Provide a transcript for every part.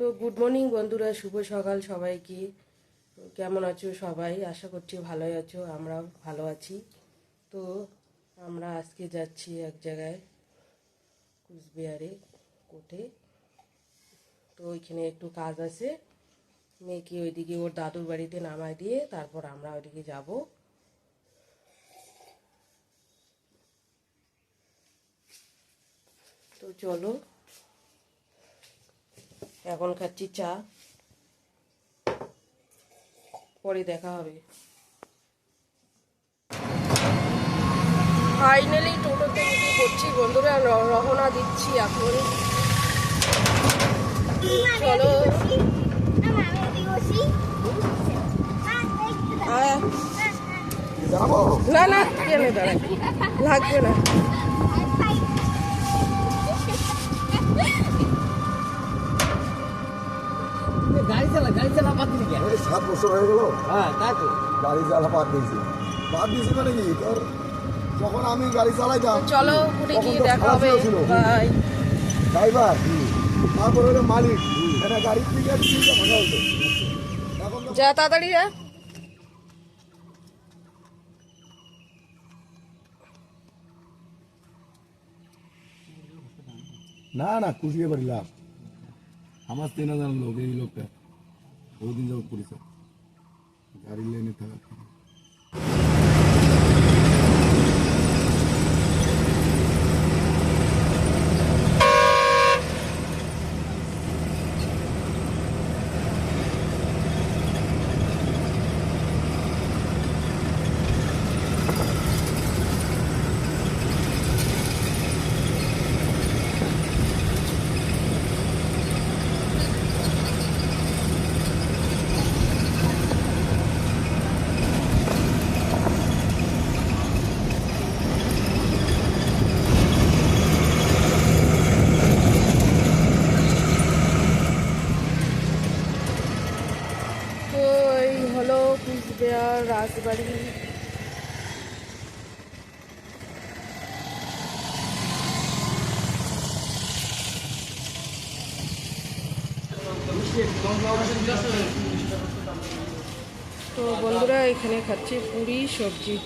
তো good morning বন্ধুরা, শুভ সকাল সবাইকে। কেমন আছো সবাই? আশা করছি ভালোই আছো, আমরাও ভালো আছি। তো আমরা আজকে যাচ্ছি এক জায়গায়, কুচবিহারে কোর্টে। তো ওইখানে একটু কাজ আছে, মেয়েকে ওইদিকে ওর দাদুর বাড়িতে নামায় দিয়ে তারপর আমরা ওইদিকে যাব। তো চলো, এখন খাচ্ছি চা, পরে দেখা হবে। ফাইনালি টোটোতে উঠে পড়ছি বন্ধুরা, রওনা দিচ্ছি এখন। চলো। না না, কেন দাঁড়াই, লাগবে না। গাড়ি চালা বাদ দিলি কেন? 7 বছর হয়ে গেল। হ্যাঁ, তাই তো। গাড়ি চালা বাদ দিয়েছি মানে কি তোর, যখন আমি গাড়ি চালাইতাম চলো উঠে গিয়ে দেখা হবে। বাই। ড্রাইভার, তারপরে হলো মালিক, এটা গাড়ির থেকে তিনটা ভাঙা হতো। এখন তো যা তাড়াতাড়ি যা। না না, কুচিয়ে বাড়ি লাস্ট আমার 3000 লোক, এই লোকটা বহুদিন যাবত পরিচয়, গাড়ির লাইনে থাকা। তো এই হলো কুচবিহার রাজবাড়ি। তো বন্ধুরা, এখানে খাচ্ছি পুরি সবজি।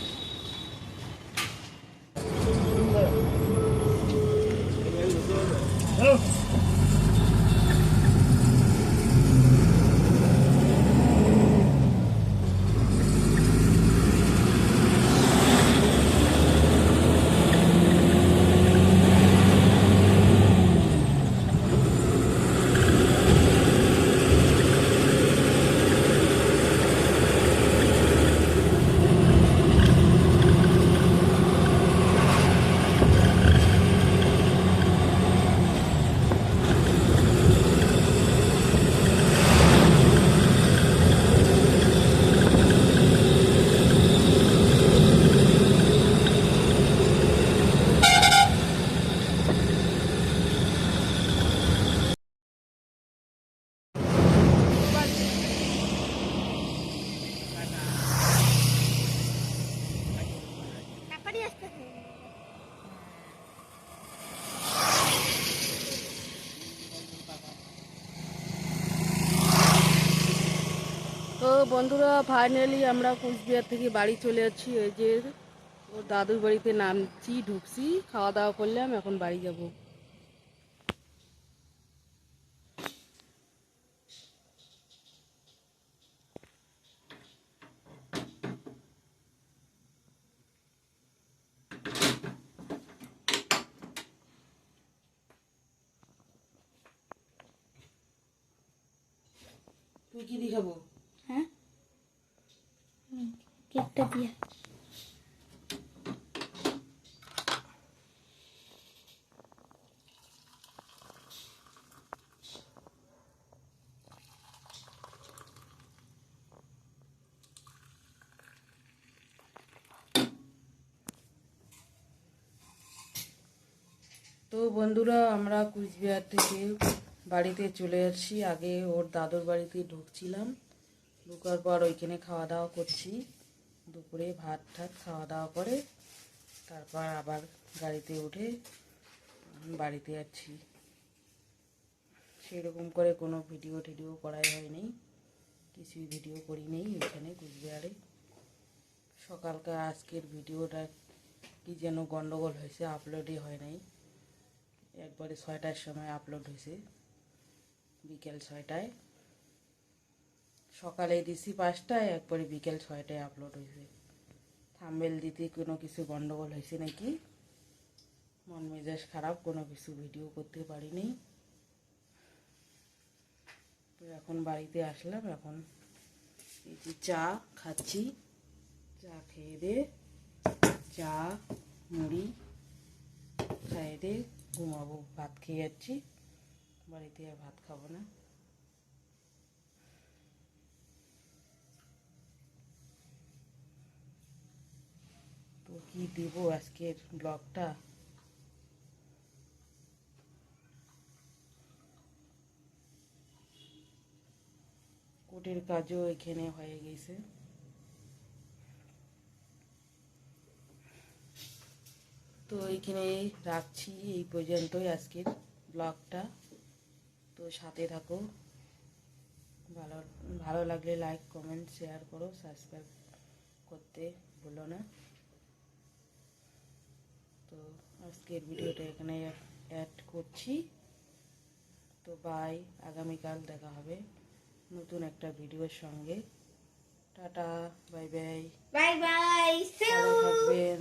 তো বন্ধুরা, ফাইনালি আমরা কুচবিহার থেকে বাড়ি চলে যাচ্ছি। এই যে ওর দাদুর বাড়িতে নামছি, ঢুকছি, খাওয়া দাওয়া করলাম, এখন বাড়ি যাব। তুই কি দিয়ে খাবো? হ্যাঁ, কেকটা দিয়ে। তো বন্ধুরা, আমরা কুচবিহার থেকে বাড়িতে চলে যাচ্ছি। আগে ওর দাদুর বাড়িতে ঢুকছিলাম, ঢোকার পর ওইখানে খাওয়া দাওয়া করছি, দুপুরে ভাত ঠাত খাওয়া দাওয়া করে তারপর আবার গাড়িতে উঠে বাড়িতে যাচ্ছি। সেরকম করে কোনো ভিডিও টিডিও করাই হয়নি, কিছুই ভিডিও করি নেই এখানে কুচবিহারে। সকালকার আজকের ভিডিওটা কি যেন গন্ডগোল হয়েছে, আপলোডই হয় নাই। একবারে 6টার সময় আপলোড হয়েছে, বিকেল 6টায়। সকালে দিছি 5টায়, একবারে বিকেল 6টায় আপলোড হয়েছে। থাম্বনেল দিতে কোনো কিছু গন্ডগোল হয়েছে নাকি, মন মেজাজ খারাপ, কোনো কিছু ভিডিও করতে পারিনি। তো এখন বাড়িতে আসলাম, এখন এই যে চা খাচ্ছি, চা খেয়ে দে, চা মুড়ি খাইয়ে দে ঘুমাবো। ভাত খেয়ে যাচ্ছি, বাড়িতে আর ভাত খাবো না। তো কি দেবো আজকের ব্লগটা, কোটের কাজও এখানে হয়ে গেছে। তো এইখানে রাখছি, এই পর্যন্তই আজকের ব্লগটা। তো সাথে থাকো, ভালো ভালো লাগলে লাইক কমেন্ট শেয়ার করো, সাবস্ক্রাইব করতে ভুলো না। তো আজকের ভিডিওটা এখানে অ্যাড করছি। তো বাই, আগামীকাল দেখা হবে নতুন একটা ভিডিওর সঙ্গে। Tata, bye bye, bye bye, ভালো থাকবেন।